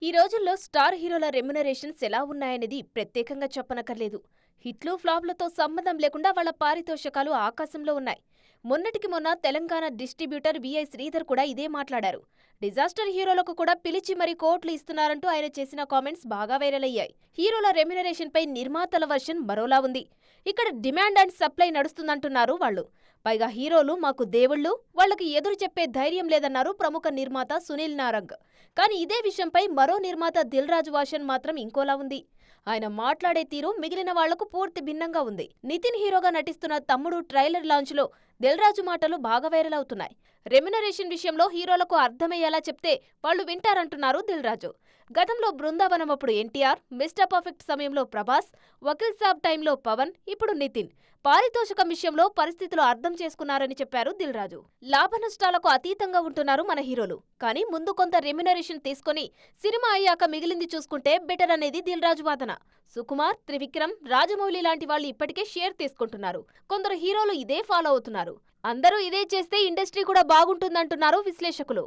ఈ రోజుల్లో స్టార్ హీరోల రెమ్యునరేషన్స్ ఎలా ఉన్నాయనేది ప్రత్యేకంగా చెప్పనక్కర్లేదు. హిట్లు, ఫ్లాప్లతో సంబంధం లేకుండా వాళ్ళ పారితోషికాలు ఆకాశంలో ఉన్నాయి. మొన్నటికి మొన్న తెలంగాణ డిస్ట్రిబ్యూటర్ విఐ శ్రీధర్ కూడా ఇదే మాట్లాడారు. డిజాస్టర్ హీరోలకు కూడా పిలిచి మరీ కోట్లు ఇస్తున్నారంటూ ఆయన చేసిన కామెంట్స్ బాగా వైరల్ అయ్యాయి. హీరోల రెమ్యునరేషన్ పై నిర్మాతల వర్షన్ మరోలా ఉంది. ఇక్కడ డిమాండ్ అండ్ సప్లై నడుస్తుందంటున్నారు వాళ్ళు. పైగా హీరోలు మాకు దేవుళ్ళు, వాళ్లకి ఎదురు చెప్పే ధైర్యం లేదన్నారు ప్రముఖ నిర్మాత సునీల్ నారంగ్. కానీ ఇదే విషయంపై మరో నిర్మాత దిల్ రాజు వర్షన్ మాత్రం ఇంకోలా ఉంది. ఆయన మాట్లాడే తీరు మిగిలిన వాళ్లకు పూర్తి భిన్నంగా ఉంది. నితిన్ హీరోగా నటిస్తున్న తమ్ముడు ట్రైలర్ లాంచ్ లో దిల్ రాజు మాటలు బాగా వైరల్ అవుతున్నాయి. రెమ్యునరేషన్ విషయంలో హీరోలకు అర్థమయ్యేలా చెప్తే వాళ్లు వింటారంటున్నారు దిల్ రాజు. గతంలో బృందావనం అప్పుడు ఎన్టీఆర్, మిస్టర్ పర్ఫెక్ట్ సమయంలో ప్రభాస్, వకీల్ సాబ్ టైంలో పవన్, ఇప్పుడు నితిన్ పారితోషికం విషయంలో పరిస్థితులు అర్థం చేసుకున్నారని చెప్పారు దిల్ రాజు. లాభనష్టాలకు అతీతంగా ఉంటున్నారు మన హీరోలు. కానీ ముందు కొంత రెమ్యునరేషన్ తీసుకొని సినిమా అయ్యాక మిగిలింది చూసుకుంటే బెటర్ అనేది దిల్ రాజు వాదన. సుకుమార్, త్రివిక్రమ్, రాజమౌళి లాంటి వాళ్ళు ఇప్పటికే షేర్ తీసుకుంటున్నారు. కొందరు హీరోలు ఇదే ఫాలో అవుతున్నారు. అందరూ ఇదే చేస్తే ఇండస్ట్రీ కూడా బాగుంటుందంటున్నారు విశ్లేషకులు.